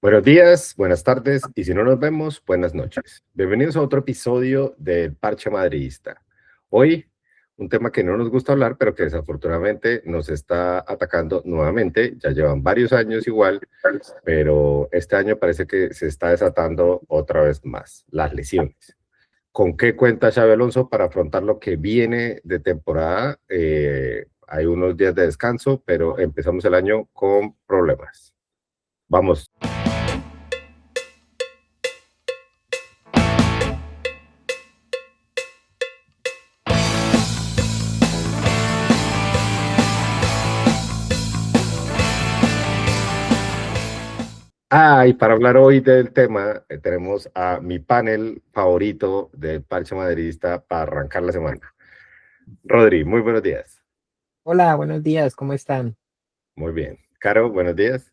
Buenos días, buenas tardes y si no nos vemos, buenas noches. Bienvenidos a otro episodio del Parche Madridista. Hoy, un tema que no nos gusta hablar, pero que desafortunadamente nos está atacando nuevamente. Ya llevan varios años igual, pero este año parece que se está desatando otra vez más, las lesiones. ¿Con qué cuenta Xabi Alonso para afrontar lo que viene de temporada? Hay unos días de descanso, pero empezamos el año con problemas. Vamos. Y para hablar hoy del tema, tenemos a mi panel favorito del Parche Madridista para arrancar la semana. Rodri, muy buenos días. Hola, buenos días, ¿cómo están? Muy bien. Caro, buenos días.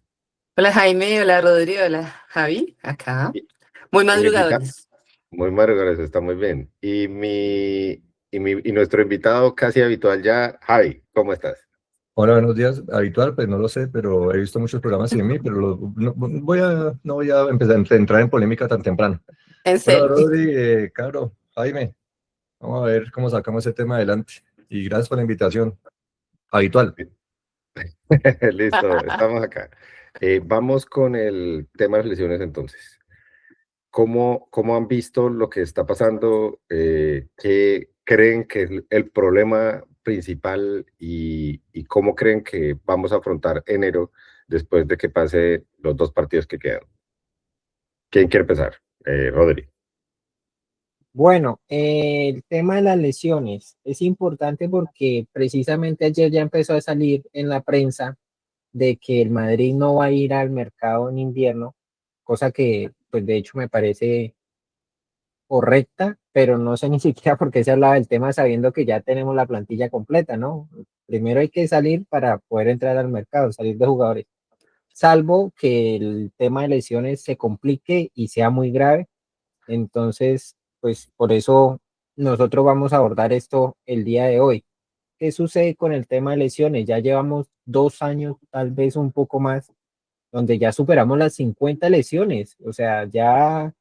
Hola Jaime, hola Rodrigo, hola Javi, acá. Y, Muy y mi invitado, madrugadores. muy maravilloso, está muy bien. Y nuestro invitado casi habitual ya, Javi, ¿cómo estás? Hola, buenos días. Habitual, pues no lo sé, pero he visto muchos programas sin mí, pero no voy a empezar a entrar en polémica tan temprano. En Hola, serio. Rodri, Caro, Jaime, vamos a ver cómo sacamos ese tema adelante. Y gracias por la invitación. Habitual. Listo, estamos acá. Vamos con el tema de las lesiones entonces. ¿Cómo han visto lo que está pasando? ¿Qué creen que es el problema principal y cómo creen que vamos a afrontar enero después de que pase los dos partidos que quedan? ¿Quién quiere empezar? Rodri. Bueno, el tema de las lesiones es importante porque precisamente ayer ya empezó a salir en la prensa de que el Madrid no va a ir al mercado en invierno, cosa que pues de hecho me parece correcta, pero no sé ni siquiera por qué se hablaba del tema sabiendo que ya tenemos la plantilla completa, ¿no? Primero hay que salir para poder entrar al mercado, salir de jugadores, salvo que el tema de lesiones se complique y sea muy grave. Entonces, pues por eso nosotros vamos a abordar esto el día de hoy. ¿Qué sucede con el tema de lesiones? Ya llevamos 2 años, tal vez un poco más, donde ya superamos las 50 lesiones. O sea, ya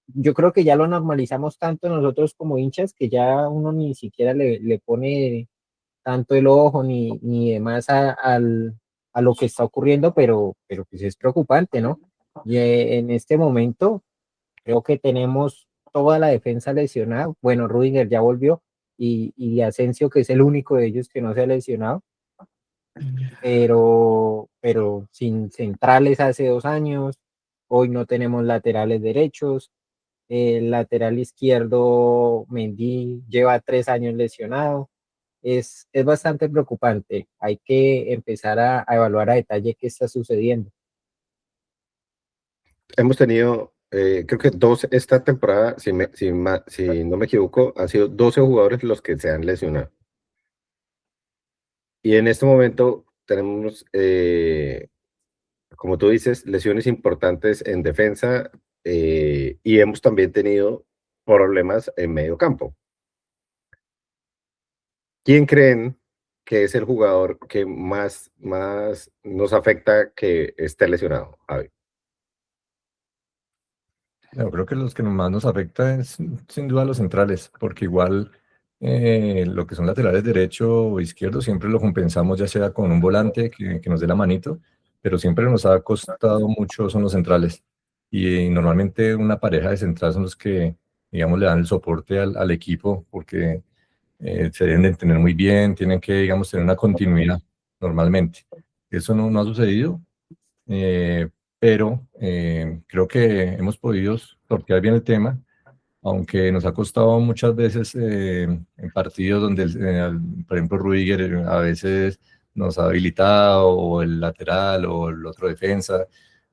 yo creo que ya lo normalizamos tanto nosotros como hinchas que ya uno ni siquiera le pone tanto el ojo ni demás a lo que está ocurriendo, pero pues es preocupante, ¿no? Y en este momento creo que tenemos toda la defensa lesionada. Bueno, Rudiger ya volvió y Asensio, que es el único de ellos que no se ha lesionado, pero sin centrales hace 2 años. Hoy no tenemos laterales derechos. El lateral izquierdo, Mendy, lleva 3 años lesionado. Es bastante preocupante. Hay que empezar a evaluar a detalle qué está sucediendo. Hemos tenido, creo que esta temporada, si no me equivoco, han sido 12 jugadores los que se han lesionado. Y en este momento tenemos, como tú dices, lesiones importantes en defensa y hemos también tenido problemas en medio campo. ¿Quién creen que es el jugador que más nos afecta que esté lesionado, Javi? Yo creo que los que más nos afecta es sin duda los centrales, porque igual lo que son laterales derecho o izquierdo siempre lo compensamos ya sea con un volante que nos dé la manito, pero siempre nos ha costado mucho son los centrales. Y normalmente una pareja de centrales son los que, digamos, le dan el soporte al equipo, porque se deben de entender muy bien, tienen que, digamos, tener una continuidad normalmente. Eso no ha sucedido. Pero creo que hemos podido sortear bien el tema, aunque nos ha costado muchas veces en partidos donde, por ejemplo, Rudiger a veces nos ha habilitado, o el lateral, o el otro defensa.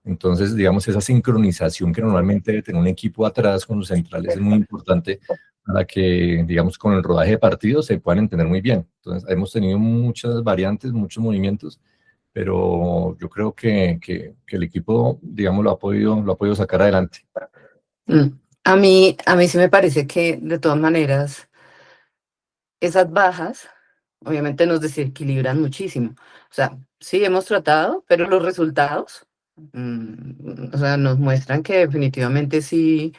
Entonces, digamos, esa sincronización que normalmente debe tener un equipo atrás con los centrales es muy importante para que, digamos, con el rodaje de partidos se puedan entender muy bien. Entonces, hemos tenido muchas variantes, muchos movimientos, pero yo creo que el equipo, digamos, lo ha podido sacar adelante. Mm. A mí sí me parece que de todas maneras esas bajas obviamente nos desequilibran muchísimo. O sea, sí hemos tratado, pero los resultados O sea, nos muestran que definitivamente sí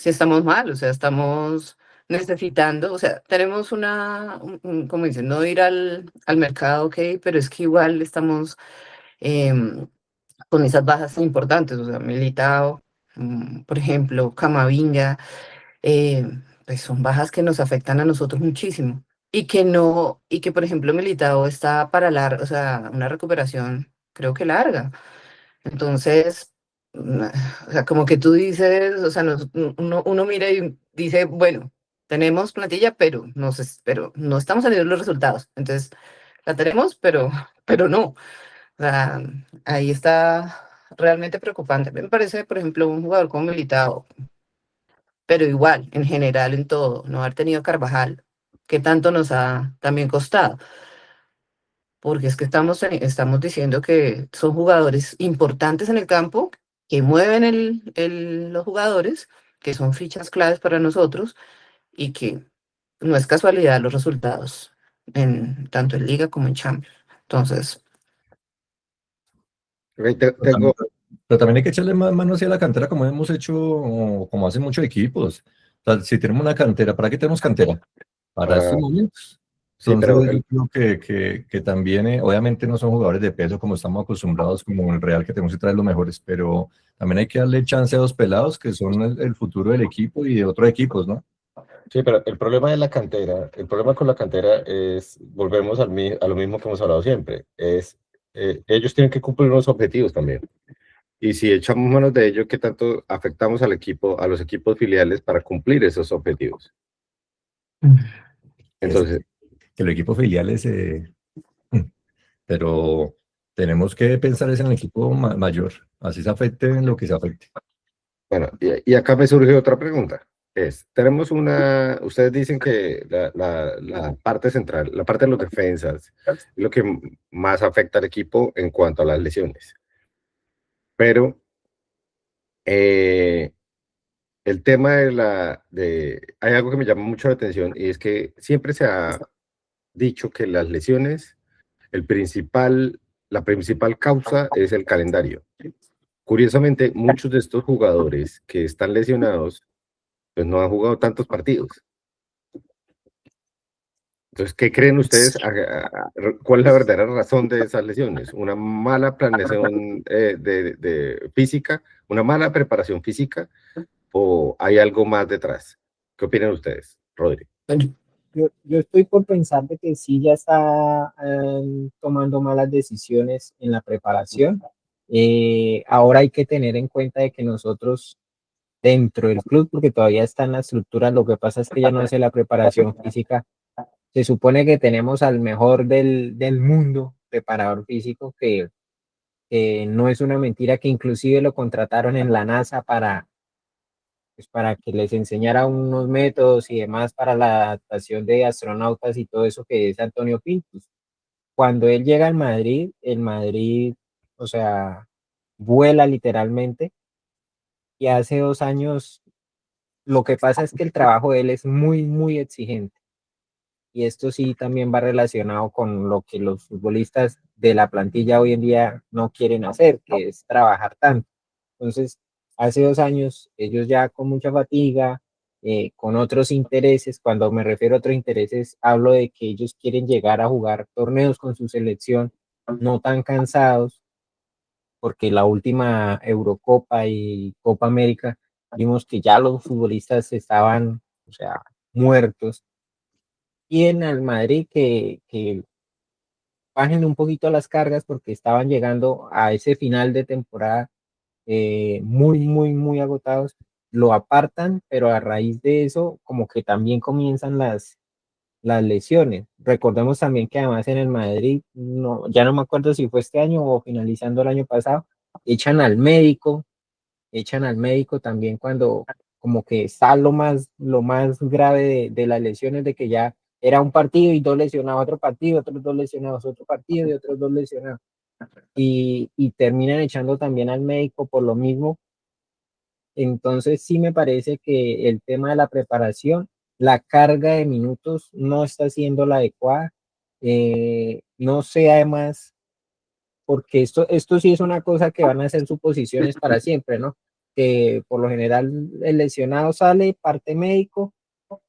estamos mal, o sea, estamos necesitando, o sea, tenemos como dicen, no ir al mercado, ok, pero es que igual estamos em, con esas bajas importantes, o sea, Militao, por ejemplo, Camavinga, eh, pues son bajas que nos afectan a nosotros muchísimo. Y que no, y que por ejemplo Militao está para o sea, una recuperación creo que larga. Entonces, mm, o sea, como que tú dices, o sea, uno mira y dice, bueno, tenemos plantilla, pero no estamos saliendo los resultados. Entonces, la tenemos, pero no. O sea, ahí está realmente preocupante. Me parece, por ejemplo, un jugador como Militao, pero igual, en general, en todo, no haber tenido Carvajal, que tanto nos ha también costado, porque es que estamos diciendo que son jugadores importantes en el campo, que mueven los jugadores, que son fichas claves para nosotros y que no es casualidad los resultados, tanto en Liga como en Champions. Entonces, Ok, Pero también, tengo, pero también hay que echarle más mano hacia la cantera como hemos hecho, o como hacen muchos equipos. O sea, si tenemos una cantera, ¿para qué tenemos cantera? Para estos para, momentos. sí, pero Entonces, yo creo que también, obviamente no son jugadores de peso como estamos acostumbrados, como en el Real, que tenemos que traer los mejores, pero también hay que darle chance a los pelados que son el futuro del equipo y de otros equipos, ¿no? sí, pero el problema de la cantera, el problema con la cantera es, volvemos a lo mismo que hemos hablado siempre, es, ellos tienen que cumplir unos objetivos también. Y si echamos manos de ello, ¿qué tanto afectamos al equipo, a los equipos filiales para cumplir esos objetivos? mm, Es Entonces, que los equipos filiales, pero tenemos que pensar es en el equipo mayor, así se afecte en lo que se afecte. bueno, y acá me surge otra pregunta. Tenemos ustedes dicen que la parte central, la parte de los defensas, es lo que más afecta al equipo en cuanto a las lesiones. Pero eh, el tema hay algo que me llama mucho la atención y es que siempre se ha dicho que las lesiones, la principal causa es el calendario. Curiosamente, muchos de estos jugadores que están lesionados, pues no han jugado tantos partidos. Entonces, ¿qué creen ustedes? ¿Cuál es la verdadera razón de esas lesiones? ¿Una mala planeación de física? ¿Una mala preparación física? ¿O hay algo más detrás? ¿Qué opinan ustedes, Rodri? Yo estoy por pensar de que sí ya está tomando malas decisiones en la preparación. Ahora hay que tener en cuenta de que nosotros dentro del club, porque todavía está en la estructura, lo que pasa es que ya no hace la preparación física. Se supone que tenemos al mejor del mundo preparador físico, que no es una mentira, que inclusive lo contrataron en la NASA pues, para que les enseñara unos métodos y demás para la adaptación de astronautas y todo eso, que es Antonio Pintus. Cuando él llega al Madrid, el Madrid, o sea, vuela literalmente, y hace 2 años lo que pasa es que el trabajo de él es muy, muy exigente. Y esto sí también va relacionado con lo que los futbolistas de la plantilla hoy en día no quieren hacer, que es trabajar tanto. Entonces, hace 2 años, ellos ya con mucha fatiga, con otros intereses, cuando me refiero a otros intereses, hablo de que ellos quieren llegar a jugar torneos con su selección, no tan cansados, porque la última Eurocopa y Copa América vimos que ya los futbolistas estaban, o sea, muertos. Y en el Madrid que bajen un poquito las cargas porque estaban llegando a ese final de temporada muy, muy, muy agotados, lo apartan, pero a raíz de eso como que también comienzan las lesiones. Recordemos también que además en el Madrid, no, ya no me acuerdo si fue este año o finalizando el año pasado, echan al médico, echan al médico también cuando como que está lo más grave de las lesiones, de que ya era un partido y 2 lesionados, otro partido, otros 2 lesionados, otro partido y otros 2 lesionados. Y terminan echando también al médico por lo mismo. Entonces sí me parece que el tema de la preparación, la carga de minutos no está siendo la adecuada. No sé además porque esto sí es una cosa que van a ser suposiciones para siempre, ¿no? Que por lo general el lesionado sale, parte médico,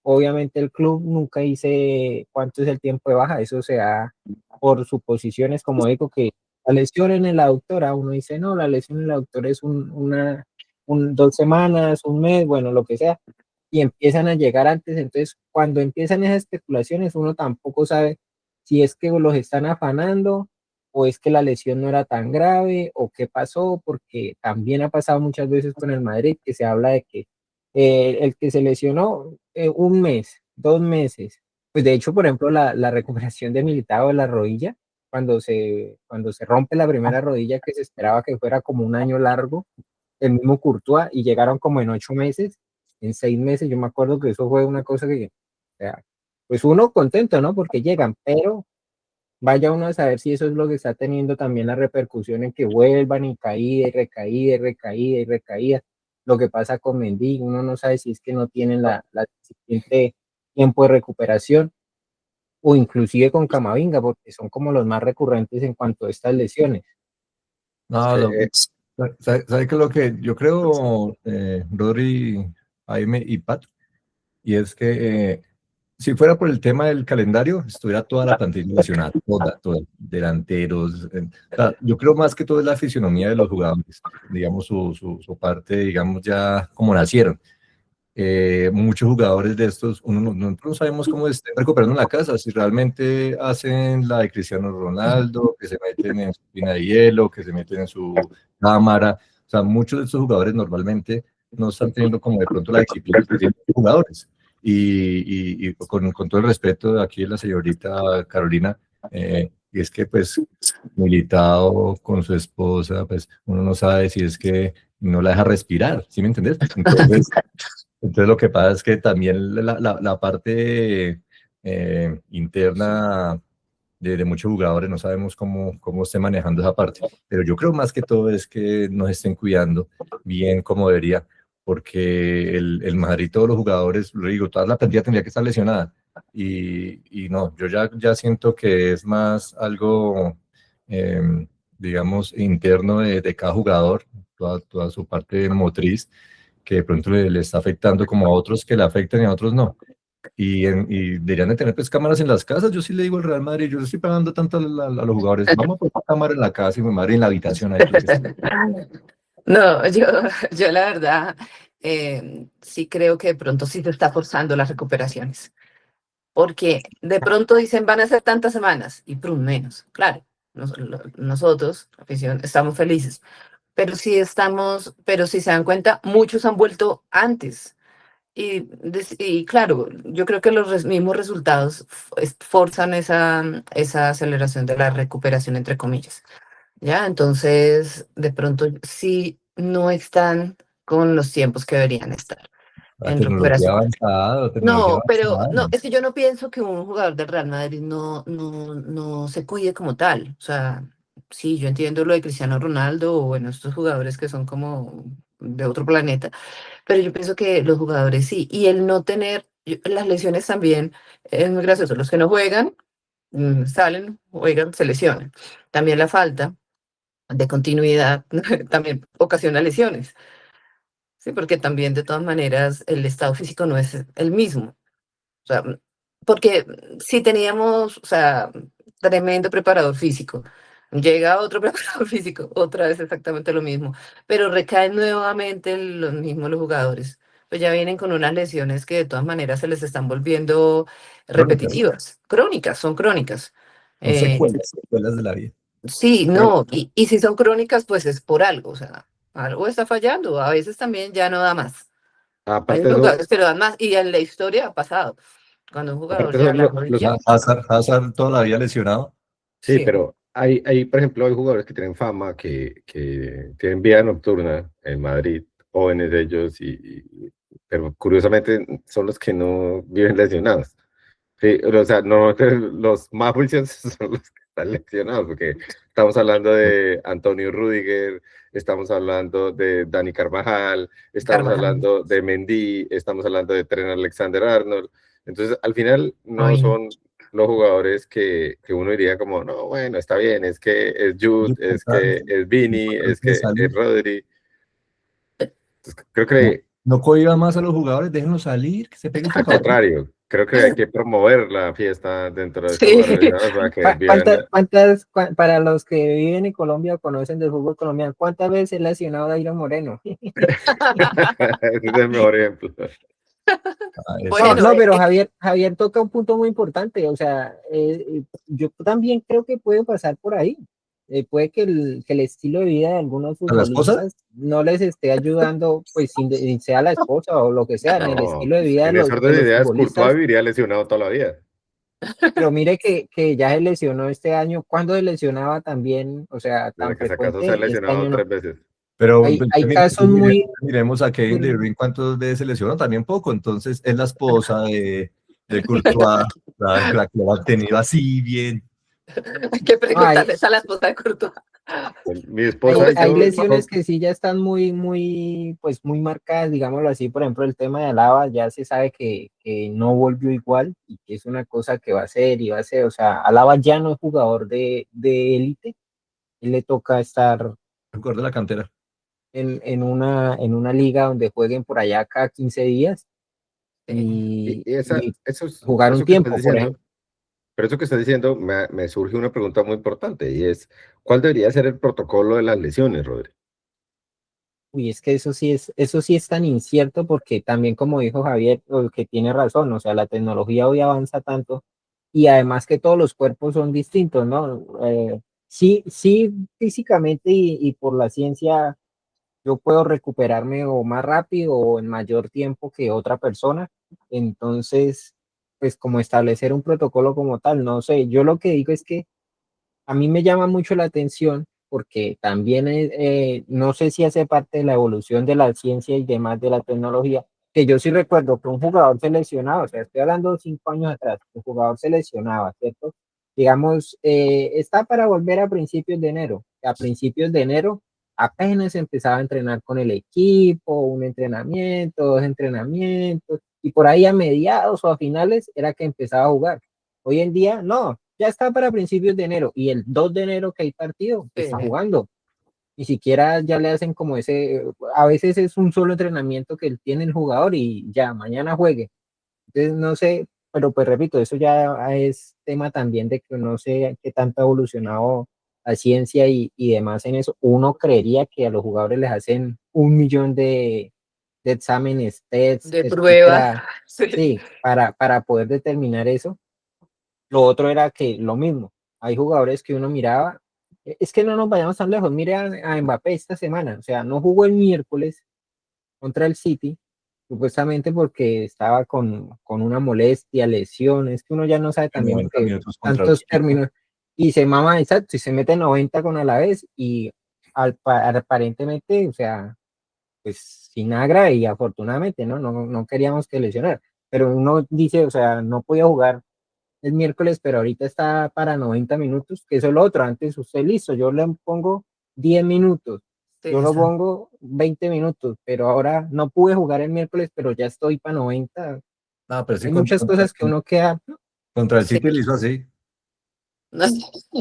obviamente el club nunca dice cuánto es el tiempo de baja, eso se da por suposiciones, como digo, que la lesión en la doctora, uno dice, no, la lesión en la doctora es 2 semanas, un mes, bueno, lo que sea, y empiezan a llegar antes, entonces cuando empiezan esas especulaciones, uno tampoco sabe si es que los están afanando o es que la lesión no era tan grave o qué pasó, porque también ha pasado muchas veces con el Madrid, que se habla de que el que se lesionó 1 mes, 2 meses. Pues de hecho, por ejemplo, la recuperación de Militao de la rodilla, cuando se rompe la primera rodilla, que se esperaba que fuera como un año largo, el mismo Courtois, y llegaron como en 8 meses, en 6 meses. Yo me acuerdo que eso fue una cosa que, o sea, pues uno contento, ¿no? Porque llegan, pero vaya uno a saber si eso es lo que está teniendo también la repercusión en que vuelvan y caída y recaída y recaída y recaída. Lo que pasa con Mendy, uno no sabe si es que no tienen la suficiente tiempo de recuperación, o inclusive con Camavinga, porque son como los más recurrentes en cuanto a estas lesiones. No, ¿sabe qué es lo que yo creo, Rodri, Jaime y Pat? Y es que si fuera por el tema del calendario, estuviera toda la plantilla lesionada, toda, delanteros. O sea, yo creo más que todo es la fisionomía de los jugadores, digamos, su parte, digamos, ya como nacieron. Muchos jugadores de estos, nosotros no sabemos cómo estén recuperando en la casa, si realmente hacen la de Cristiano Ronaldo, que se meten en su tina de hielo, que se meten en su cámara. O sea, muchos de estos jugadores normalmente no están teniendo como de pronto la disciplina que tienen los jugadores. Y con todo el respeto de aquí de la señorita Carolina, y es que pues Militao con su esposa, pues uno no sabe si es que no la deja respirar, ¿sí me entendés? Entonces lo que pasa es que también la parte interna de muchos jugadores no sabemos cómo esté manejando esa parte, pero yo creo más que todo es que nos estén cuidando bien como debería, porque el Madrid, todos los jugadores, lo digo, toda la plantilla tendría que estar lesionada, y no, yo ya siento que es más algo, digamos, interno de cada jugador, toda su parte motriz, que de pronto le está afectando como a otros que le afectan y a otros no. Y deberían de tener pues cámaras en las casas. Yo sí le digo al Real Madrid, yo le estoy pagando tanto a los jugadores, vamos a poner una cámara en la casa y mi madre en la habitación. Ahí, No, yo la verdad sí creo que de pronto sí se está forzando las recuperaciones, porque de pronto dicen van a ser tantas semanas y prum, menos. Claro, nosotros, la afición, estamos felices, pero si se dan cuenta, muchos han vuelto antes. Y claro, yo creo que los mismos resultados forzan esa aceleración de la recuperación, entre comillas. ¿Ya? Entonces, de pronto sí no están con los tiempos que deberían estar la en tecnología recuperación. avanzada, No, pero no, avanzada. es que yo no pienso que un jugador del Real Madrid no se cuide como tal. O sea, sí, yo entiendo lo de Cristiano Ronaldo o bueno, estos jugadores que son como de otro planeta, pero yo pienso que los jugadores sí. Y el no tener las lesiones también es muy gracioso. Los que no juegan, salen, juegan, se lesionan. También la falta de continuidad también ocasiona lesiones, ¿sí? Porque también de todas maneras el estado físico no es el mismo. O sea, porque si teníamos, o sea, tremendo preparador físico, llega otro preparador físico, otra vez exactamente lo mismo, pero recaen nuevamente los mismos los jugadores. Pues ya vienen con unas lesiones que de todas maneras se les están volviendo Crónicas, repetitivas, crónicas, son crónicas. son Eh, secuelas de la vida. Sí, Pero no, y si son crónicas, pues es por algo, o sea, algo está fallando, a veces también ya no da más. Hay aparte de eso, jugadores que lo dan más, y en la historia ha pasado, cuando un jugador aparte de ya eso, la rodilla, Hazard toda la vida lesionado. sí, sí, pero por ejemplo, hay jugadores que tienen fama, que tienen vida nocturna en Madrid, jóvenes de ellos, pero curiosamente son los que no viven lesionados. Sí, o sea, no, los más juiciosos son los que están lesionados, porque estamos hablando de Antonio Rüdiger, estamos hablando de Dani Carvajal, estamos Carvajal, hablando de Mendy, estamos hablando de Trent Alexander-Arnold. Entonces, al final no ay, son los jugadores que uno diría como, no, bueno, está bien, es que es Jude, es que es Vini, es que es Rodri. Entonces, creo No, que no cohiban más a los jugadores, déjenlos salir, que se peguen su al cabeza. contrario, creo que hay que promover la fiesta dentro de estas Sí. organizaciones para que vivan. Para los que viven en Colombia o conocen del fútbol colombiano, ¿cuántas veces ha lesionado a Dairo Moreno? Ese es el mejor ejemplo. Bueno, No, pero Javier toca un punto muy importante, o sea, yo también creo que puede pasar por ahí. Puede que el estilo de vida de algunos ¿A la esposa? futbolistas no les esté ayudando, pues sin sea la esposa o lo que sea, en el No, estilo de pues, vida en ese de orden de los ideas, Courtois futbolistas, viviría lesionado toda la vida. pero mire que ya se lesionó este año, ¿cuándo se lesionaba también? O sea, Desde tan que se casó se ha frecuente y este lesionado año no. 3 veces. Pero Hay casos muy, miremos a Kevin De muy Bruyne cuántos veces se lesionó, también poco. Entonces es la esposa de Courtois, la que lo ha tenido así bien. hay que hay, preguntarles a la esposa de Courtois. Mi esposa y hay yo, lesiones que sí ya están pues muy marcadas, digámoslo así. Por ejemplo, el tema de Alaba ya se sabe que no volvió igual y que es una cosa que va a ser y va a ser. O sea, Alaba ya no es jugador de élite, él le toca estar Recuerdo la cantera. en una liga donde jueguen por allá cada 15 días y y eso, jugar un eso que estás tiempo, por diciendo, ejemplo. pero eso que estás diciendo, me surge una pregunta muy importante y es, ¿cuál debería ser el protocolo de las lesiones, Rodri? Uy, es que eso sí es tan incierto porque también como dijo Javier, que tiene razón, o sea, la tecnología hoy avanza tanto y además que todos los cuerpos son distintos, ¿no? Sí, físicamente y por la ciencia yo puedo recuperarme o más rápido o en mayor tiempo que otra persona, entonces, pues como establecer un protocolo como tal, no sé, yo lo que digo es que a mí me llama mucho la atención porque también no sé si hace parte de la evolución de la ciencia y demás de la tecnología, que yo sí recuerdo que un jugador se lesionaba, o sea, estoy hablando de 5 años atrás, un jugador se lesionaba, ¿cierto? Digamos, está para volver a principios de enero. A principios de enero apenas empezaba a entrenar con el equipo, un entrenamiento, 2 entrenamientos, y por ahí a mediados o a finales era que empezaba a jugar. Hoy en día, no, ya está para principios de enero y el 2 de enero que hay partido, está jugando. Ni siquiera ya le hacen como a veces es un solo entrenamiento que tiene el jugador y ya, mañana juegue. Entonces, no sé, pero pues repito, eso ya es tema también de que no sé qué tanto ha evolucionado la ciencia y demás en eso. Uno creería que a los jugadores les hacen 1 millón de exámenes, tests, De pruebas. etcétera, Sí. sí, para poder determinar eso. Lo otro era que lo mismo, hay jugadores que uno miraba, es que no nos vayamos tan lejos, mire a Mbappé esta semana, o sea, no jugó el miércoles contra el City, supuestamente porque estaba con una molestia, lesiones, que uno ya no sabe también 90 porque minutos contra el tantos equipo. términos, y se mama, exacto, y se mete 90 con Alavés, y aparentemente, o sea, pues sin agra y afortunadamente, ¿no? No queríamos que lesionar, pero uno dice, o sea, no podía jugar el miércoles, pero ahorita está para 90 minutos, que eso es lo otro. Antes usted listo, yo le pongo 10 minutos, Sí, yo lo pongo 20 minutos, pero ahora no pude jugar el miércoles, pero ya estoy para 90. No, pero sí Hay muchas cosas que uno queda. contra el sí. City lo hizo así.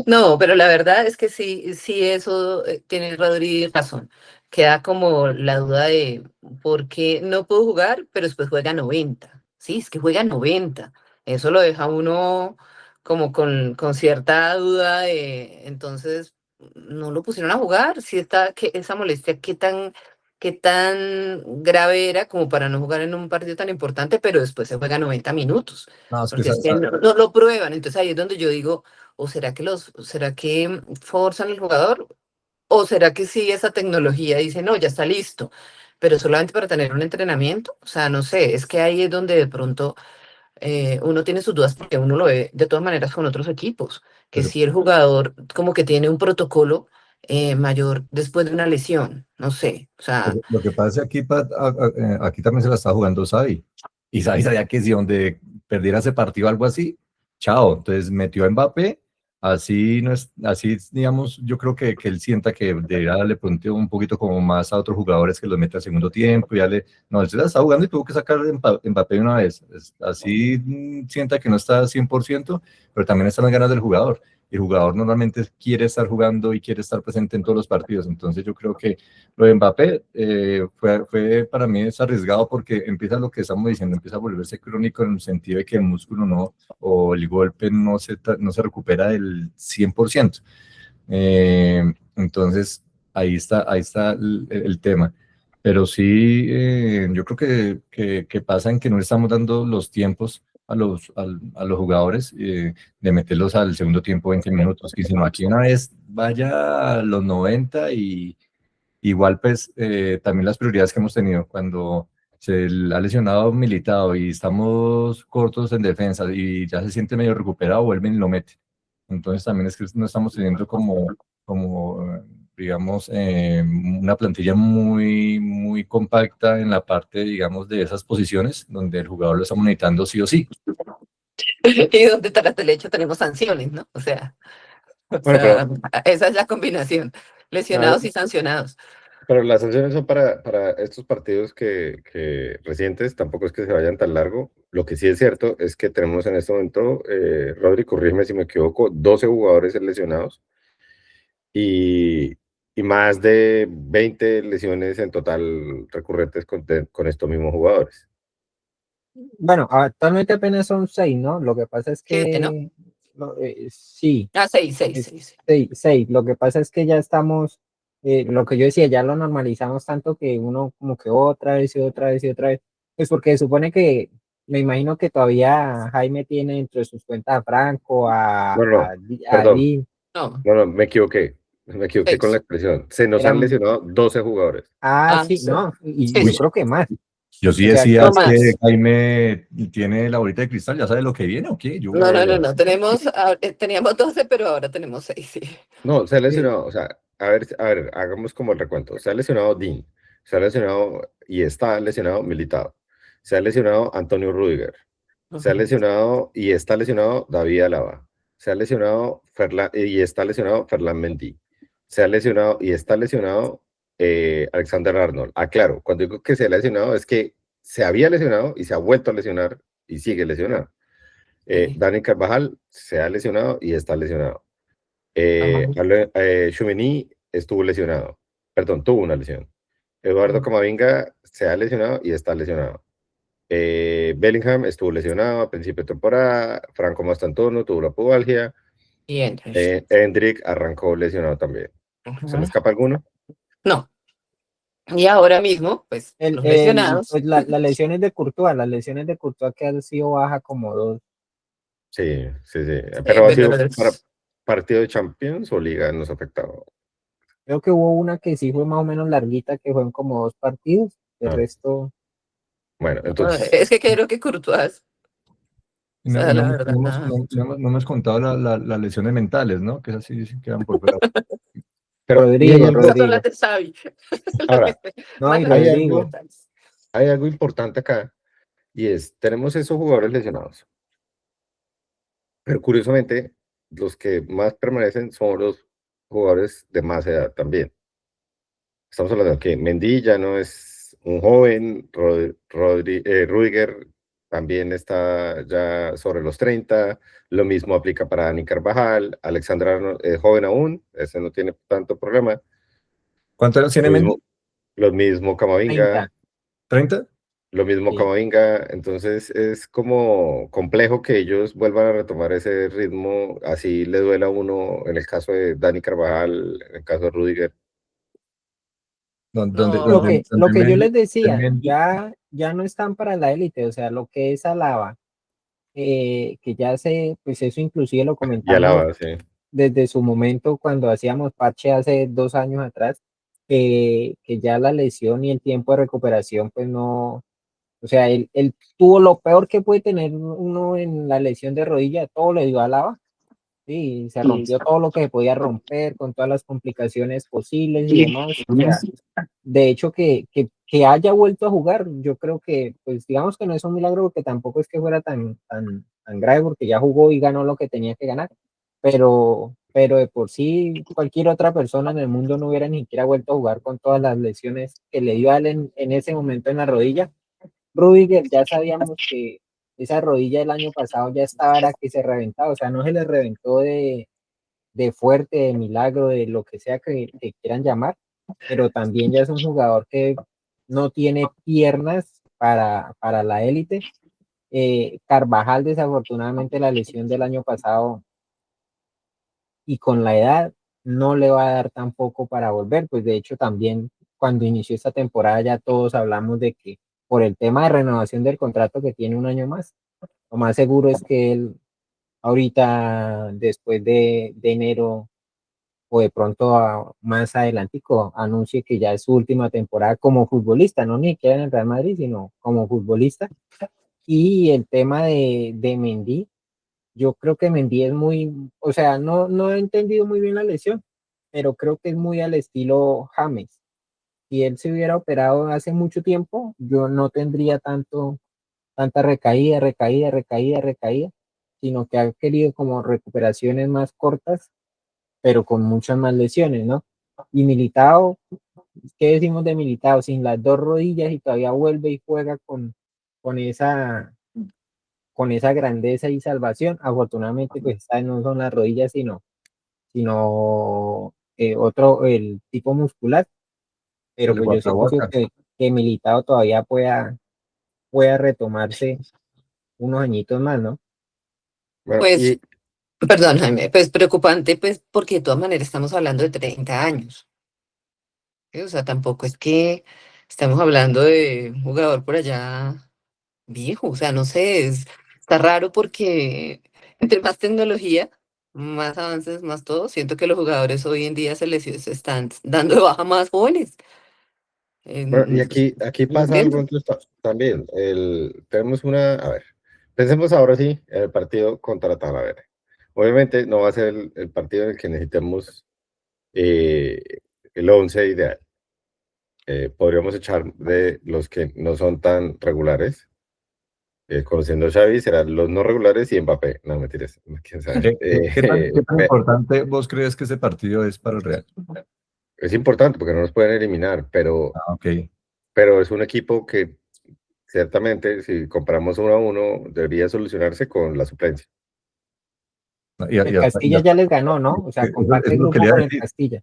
No, pero la verdad es que sí, sí, eso tiene Rodri razón. Queda como la duda de por qué no puedo jugar, pero después juega 90. Sí, es que juega 90. Eso lo deja uno como con cierta duda de, entonces, no lo pusieron a jugar. Si está, esa molestia, qué tan grave era como para no jugar en un partido tan importante, pero después se juega 90 minutos. No, es que Porque es que no lo prueban. Entonces ahí es donde yo digo, ¿o será que forzan al jugador? ¿O será que sí esa tecnología dice, no, ya está listo, pero solamente para tener un entrenamiento? O sea, no sé, es que ahí es donde de pronto uno tiene sus dudas porque uno lo ve de todas maneras con otros equipos, que pero si el jugador como que tiene un protocolo mayor después de una lesión, no sé, o sea, lo que pasa es que aquí, aquí también se la está jugando Xavi. Y Xavi sabía que si donde perdiera ese partido algo así, chao. Entonces metió a Mbappé Así, no es, así, digamos, yo creo que él sienta que debería darle pronto un poquito como más a otros jugadores que los meta al segundo tiempo, y darle, no, él se la está jugando y tuvo que sacar Mbappé una vez. Así sienta que no está 100%, pero también están las ganas del jugador. El jugador normalmente quiere estar jugando y quiere estar presente en todos los partidos. Entonces yo creo que lo de Mbappé fue para mí es arriesgado, porque empieza lo que estamos diciendo, empieza a volverse crónico en el sentido de que el músculo no, o el golpe no se recupera del 100%. Entonces, ahí está el tema. Pero sí, yo creo que pasa en que no le estamos dando los tiempos a los jugadores, de meterlos al segundo tiempo 20 minutos, que sino aquí una vez vaya a los 90. Y igual, pues, también las prioridades que hemos tenido cuando se ha lesionado Militado y estamos cortos en defensa y ya se siente medio recuperado, vuelven y lo meten. Entonces también es que no estamos teniendo digamos, una plantilla muy compacta en la parte, digamos, de esas posiciones donde el jugador lo estamos necesitando sí o sí. Y donde tras del hecho tenemos sanciones, ¿no? O sea, Bueno, esa es la combinación, lesionados y sancionados. pero las sanciones son para estos partidos que recientes, tampoco es que se vayan tan largo. Lo que sí es cierto es que tenemos en este momento, Rodri, corrígeme si me equivoco, 12 jugadores lesionados y, y más de 20 lesiones en total recurrentes con estos mismos jugadores. Bueno, actualmente apenas son 6, ¿no? Lo que pasa es 7, ¿no? que sí, 6. es 6. Lo que pasa es que ya estamos, lo que yo decía, ya lo normalizamos tanto que uno como que otra vez y otra vez y otra vez. Pues porque se supone que, me imagino que todavía Jaime tiene entre sus cuentas a Franco, Bueno, a perdón, Dean. No, no, me equivoqué con la 6. expresión. Se nos han Eran, lesionado 12 jugadores. sí, Sí. no, y Sí, yo sí. creo que más. Yo sí O sea, decía No que más. Jaime tiene la bolita de cristal, ya sabe lo que viene o qué. Yo, No. Teníamos 12, pero ahora tenemos 6, sí. No, se ha sí, lesionado, o sea, a ver, hagamos como el recuento. Se ha lesionado Dean, se ha lesionado y está lesionado Militao, se ha lesionado Antonio Rüdiger, se ha Ujú. lesionado y está lesionado David Alaba, se ha lesionado y está lesionado Ferland Mendy, se ha lesionado y está lesionado Alexander Arnold. Ah, claro, cuando digo que se ha lesionado es que se había lesionado y se ha vuelto a lesionar y sigue lesionado. Sí. Dani Carvajal se ha lesionado y está lesionado. Ajá. Tchouaméni estuvo lesionado, perdón, tuvo una lesión. Eduardo Camavinga se ha lesionado y está lesionado. Bellingham estuvo lesionado a principio de temporada. Franco Mastantuono tuvo la pubalgia. Y entras. Hendrik arrancó lesionado también. ¿Se me Ajá. escapa alguno? No. Y ahora mismo, pues, los lesionados. pues las lesiones de Courtois, las lesiones de Courtois que han sido baja como 2. Sí, sí, sí. Sí, Pero ha pero sido para partido de Champions o Liga nos ha afectado. Creo que hubo una que sí fue más o menos larguita, que fue en como 2 partidos. El Ah, resto, bueno, no, entonces, es que creo que Courtois, o no, sea, la verdad, no hemos contado las lesiones mentales, ¿no? Que esas sí quedan por fuera. pero Rodrigo, esas son las Rodrigo. de Xavi. ahora, No, y Más hay lesiones Rodrigo. algo, mentales. hay algo importante acá y es, tenemos esos jugadores lesionados. Pero curiosamente, los que más permanecen son los jugadores de más edad también. Estamos hablando de que Mendy ya no es un joven, Rüdiger también está ya sobre los 30, lo mismo aplica para Dani Carvajal, Alexander Arnold es joven aún, ese no tiene tanto problema, ¿Cuántos años tiene lo Mendy? mismo, lo mismo Camavinga, 30. ¿30? lo mismo Sí. Camavinga, entonces es como complejo que ellos vuelvan a retomar ese ritmo, así le duela a uno en el caso de Dani Carvajal, en el caso de Rüdiger. Donde, No, donde, Lo donde que yo Mendy, les decía, Mendy- ya no están para la élite, o sea, lo que es Alaba, que ya pues eso inclusive lo Y comentamos Alaba, sí. desde su momento cuando hacíamos parche hace 2 años atrás, que ya la lesión y el tiempo de recuperación, pues no, o sea, él tuvo lo peor que puede tener uno en la lesión de rodilla, todo le dio a Alaba. Sí, se rompió todo lo que se podía romper con todas las complicaciones posibles y demás. O sea, de hecho, que haya vuelto a jugar, yo creo que, pues digamos que no es un milagro porque tampoco es que fuera tan grave porque ya jugó y ganó lo que tenía que ganar. pero de por sí cualquier otra persona en el mundo no hubiera ni siquiera vuelto a jugar con todas las lesiones que le dio a él en ese momento en la rodilla. Rudiger ya sabíamos que esa rodilla del año pasado ya estaba, era que se reventaba, o sea, no se le reventó de fuerte, de milagro, de lo que sea que quieran llamar, pero también ya es un jugador que no tiene piernas para la élite. Carvajal, desafortunadamente, la lesión del año pasado y con la edad no le va a dar tampoco para volver, pues de hecho también cuando inició esta temporada ya todos hablamos de que por el tema de renovación del contrato que tiene un año más, lo más seguro es que él ahorita después de enero o de pronto más adelantico anuncie que ya es su última temporada como futbolista, no ni siquiera en el Real Madrid, sino como futbolista. Y el tema de Mendy, yo creo que Mendy es muy, o sea, no he entendido muy bien la lesión, pero creo que es muy al estilo James. Si él se hubiera operado hace mucho tiempo, yo no tendría tanta recaída, sino que ha querido como recuperaciones más cortas, pero con muchas más lesiones, ¿no? Y Militao, ¿qué decimos de Militao? Sin las dos rodillas y todavía vuelve y juega con esa con esa grandeza y salvación. Afortunadamente, pues estas no son las rodillas, sino otro, el tipo muscular, pero El pues yo sí creo Guacahuaca. que Militao todavía pueda retomarse unos añitos más, ¿no? Bueno, Pues, y perdón, Jaime, pues preocupante, pues porque de todas maneras estamos hablando de 30 años. ¿Sí? O sea, tampoco es que estamos hablando de un jugador por allá viejo, o sea, no sé, está raro porque entre más tecnología, más avances, más todo, siento que los jugadores hoy en día se están dando de baja más jóvenes. bueno, y Pues, aquí no pasa algo entiendo. entonces, también. Tenemos a ver, pensemos ahora sí en el partido contra Talavera. Obviamente no va a ser el partido en el que necesitemos eh, el 11 ideal. Podríamos echar de los que no son tan regulares. Conociendo a Xavi, serán los no regulares y Mbappé. No, mentiras, quién sabe. ¿Qué tan importante vos crees que ese partido es para el Real? Es importante porque no nos pueden eliminar, Ah, ok. pero es un equipo que ciertamente, si comparamos 1-1, debería solucionarse con la suplencia. El Castilla ya les ganó, ¿no? O sea, Eso comparte es el lo que grupo le iba a con el decir. Castilla.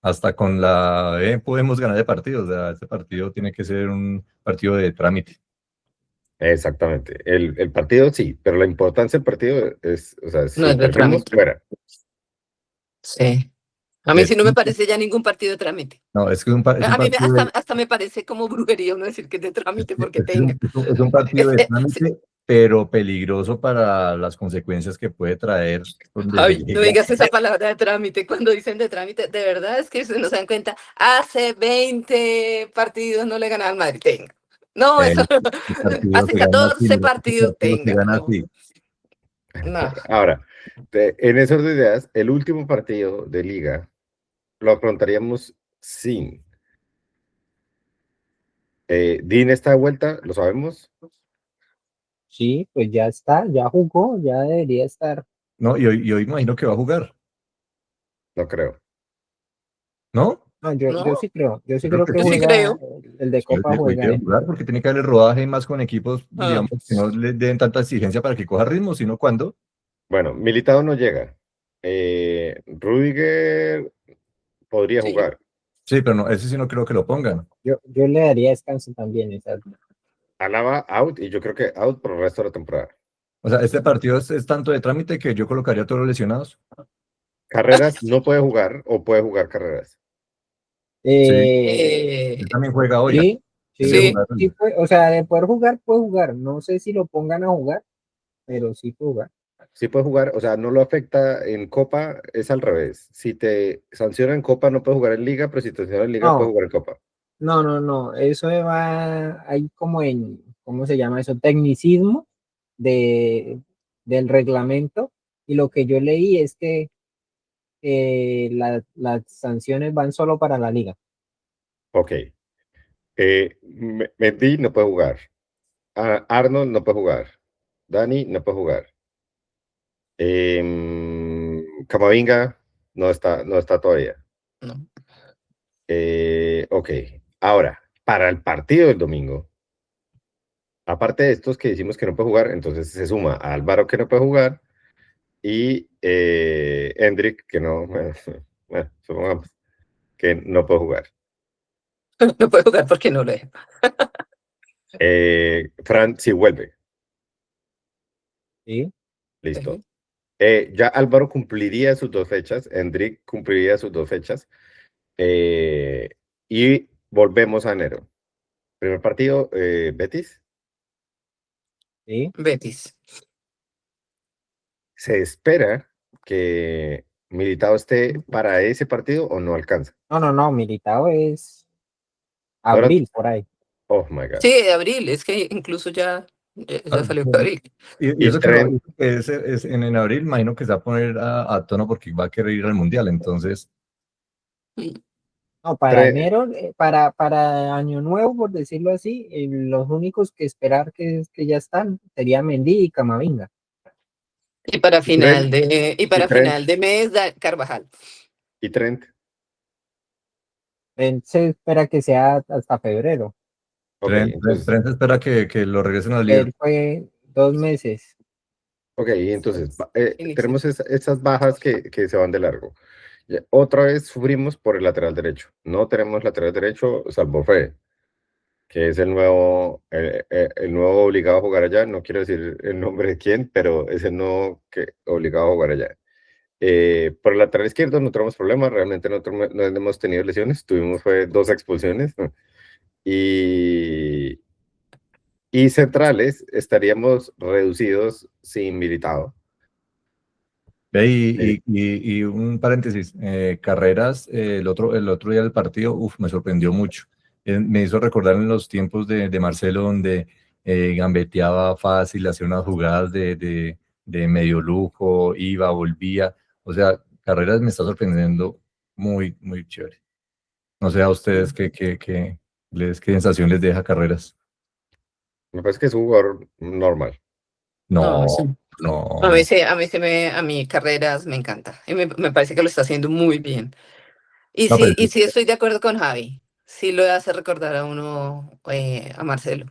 Hasta con la B podemos ganar de partido. O sea, este partido tiene que ser un partido de trámite. Exactamente. El partido sí, pero la importancia del partido es, o sea, No si es de perdimos, trámite. fuera. Sí. A mí De sí no me trámite. parece ya ningún partido de trámite. No, es que es un A mí partido de, hasta me parece como brujería uno decir que es de trámite porque es tenga. es un partido de Sí. trámite, pero peligroso para las consecuencias que puede traer donde se Ay, no llega. digas esa palabra de trámite cuando dicen de trámite. De verdad es que se nos dan cuenta. Hace 20 partidos no le gana al Madrid. Tenga. No, eso. El partido Hace se gana así, 14 el partidos partido se tenga. gana No. así. No. Ahora, en esas dos ideas, el último partido de liga lo afrontaríamos sin. Dean está de vuelta, lo sabemos, Sí, pues ya está, ya jugó, ya debería estar. No, y hoy imagino que va a jugar, no creo. ¿no? No, No, yo sí Yo creo creo que que yo sí sí. juega, creo. el de Sí, Copa hoy juega debe él. jugar porque tiene que darle rodaje más con equipos, Ah, digamos, que no le den tanta exigencia para que coja ritmo, sino cuando. Bueno, Militao no llega. Rudiger podría sí. jugar. Sí, pero no, ese sí no creo que lo pongan. Yo le daría descanso también, exacto. Alaba out y yo creo que out por el resto de la temporada. O sea, este partido es tanto de trámite que yo colocaría a todos los lesionados. Carreras no puede jugar o puede jugar carreras. Sí, Eh, él Eh, también juega hoy. sí, Él debe sí, sí. jugar sí, hoy. o sea, de poder jugar, puede jugar. No sé si lo pongan a jugar, pero sí puede jugar. Sí puede jugar, o sea, no lo afecta en Copa, es al revés. Si te sancionan en Copa, no puedes jugar en Liga, pero si te sancionan en Liga, puedes No, jugar en Copa. no, eso va ahí como en, ¿cómo se llama eso? Tecnicismo de, del reglamento. Y lo que yo leí es que las sanciones van solo para la liga. Ok. Mendy no puede jugar. Arnold no puede jugar. Dani no puede jugar. Camavinga no está todavía. No. Ok, ahora, para el partido del domingo, aparte de estos que decimos que no puede jugar, entonces se suma a Álvaro que no puede jugar y Hendrik que no, bueno, supongamos que no puede jugar. No puede jugar porque no lo deja. Fran sí vuelve, ¿Sí? listo. Sí. Ya Álvaro cumpliría sus 2 fechas, Hendrik cumpliría sus 2 fechas y volvemos a enero. Primer partido, Betis. ¿Sí? Betis. ¿Se espera que Militao esté para ese partido o no alcanza? No, Militao es Ahora, abril, por ahí. oh my God. Sí, de abril, es que incluso ya salió de abril. Y Y eso que Trent, es en abril, imagino que se va a poner a tono porque va a querer ir al Mundial, entonces, No, para Trent, enero, para Año Nuevo, por decirlo así, los únicos que esperar que ya están sería Mendy y Camavinga. Y para y Trent, Trent, final de mes, Carvajal. y Trent. Él se espera que sea hasta febrero. Ok, entonces, Trent espera que lo regresen al líder. Él fue 2 meses. entonces Inicio. tenemos esas bajas que se van de largo. Otra vez sufrimos por el lateral derecho. No tenemos lateral derecho, salvo Fede, que es el nuevo obligado a jugar allá. No quiero decir el nombre de quién, pero es el nuevo que obligado a jugar allá. Por el lateral izquierdo no tenemos problemas, realmente no hemos tenido lesiones, tuvimos fue 2 expulsiones, ¿no? Y centrales estaríamos reducidos sin Militao. Ve, Eh, y un paréntesis, Carreras, el otro día del partido, me sorprendió mucho. Me hizo recordar en los tiempos de Marcelo, donde gambeteaba fácil, hacía unas jugadas de medio lujo, iba, volvía. O sea, Carreras me está sorprendiendo muy, muy chévere. No sé a ustedes qué sensación les deja Carreras. Me parece que es un jugador normal. No, sí. No, no, A mí, no. sí, a mí Carreras me encanta. Y me parece que lo está haciendo muy bien. No, pero Y sí estoy de acuerdo con Javi. Sí lo hace recordar a uno, a Marcelo.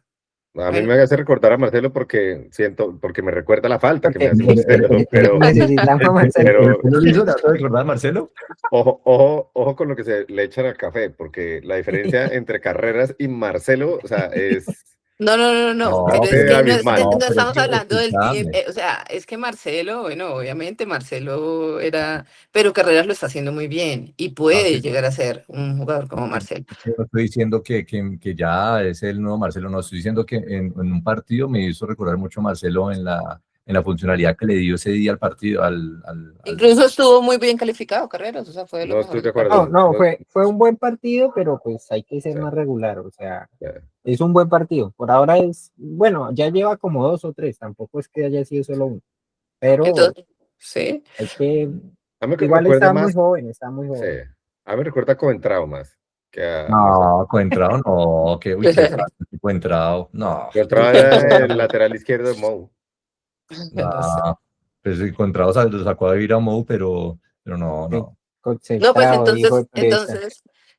A mí me hace recordar a Marcelo porque me recuerda la falta que me Porque hace Marcelo, necesitamos a Marcelo. pero ¿Lo hizo? ¿Le hace recordar a Marcelo? ojo con lo que se le echan al café, porque la diferencia entre Carreras y Marcelo, o sea, es No, pero es bastante que abismal. no Pero es estamos que, hablando del tiempo, escúchame, o sea, es que Marcelo, bueno, obviamente Marcelo era, pero Carreras lo está haciendo muy bien y no, puede llegar a ser un jugador como no Marcelo. estoy diciendo que ya es el nuevo Marcelo, no, estoy diciendo que en un partido me hizo recordar mucho a Marcelo en la funcionalidad que le dio ese día al partido, Incluso estuvo muy bien calificado Carreras, o sea, fue de los No estoy mejores de del acuerdo. partido. No, fue un buen partido, pero pues hay que ser Sí, más regular. O sea, sí. es un buen partido. Por ahora bueno, ya lleva como 2 o 3, tampoco es que haya sido solo uno. Pero Entonces, sí. hay que, A mí me igual recuerda está muy más, joven, está muy sí, joven. a mí me recuerda a Coentrao más que a Marcelo. No, Coentrao, no, que, uy, qué falta, Coentrao, no, Coentrao era el lateral izquierdo de Mou. no, No sé. pues Coentrao lo sacó a vivir a Mou, pero no, Sí, no. No, pues concentrado, hijo de presa.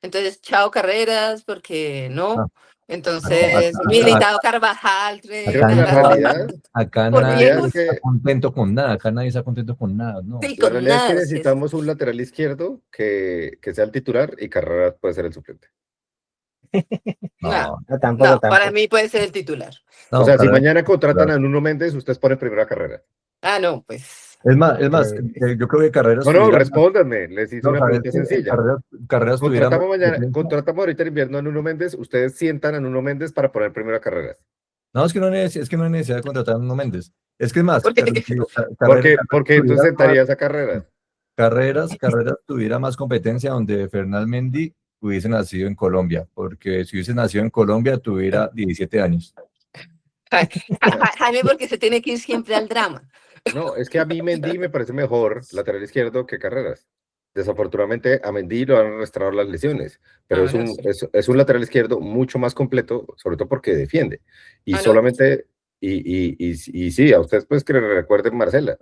entonces, chao Carreras, porque No, no. acá, Entonces, Militao Carvajal, Creo que ¿por la qué? realidad es Uy, nadie está que contento con nada, acá nadie está contento con nada, no. sí, La con realidad es que nada. O sea, necesitamos un lateral izquierdo que sea el titular y Carreras puede ser el suplente. no, No, No, tampoco, para tampoco. mí puede ser el titular. O no, sea, si Carreras. mañana contratan a Nuno Méndez, ustedes ponen primero a Carreras. Ah, no, pues. Yo creo que Carreras No, tuviera, respóndanme. Les hice no, una sabes pregunta que sencilla. Carreras tuviera más competencia. Contratamos ahorita en invierno a Nuno Méndez. Ustedes sientan a Nuno Méndez para poner primero a Carreras. No, es que no hay necesidad de contratar a Nuno Méndez. Es que es más, Porque, Porque entonces sentarías a Carreras. Carreras tuviera más competencia donde Fernán Mendy hubiese nacido en Colombia, porque si hubiese nacido en Colombia tuviera 17 años. Jaime, porque se tiene que ir siempre al drama. No, es que a mí Mendy me parece mejor lateral izquierdo que Carreras. Desafortunadamente a Mendy lo han arrastrado las lesiones, pero Ah, bueno, sí. es un lateral izquierdo mucho más completo, sobre todo porque defiende. Y Ah, no, solamente Y sí, a ustedes pues que le recuerden Marcelo,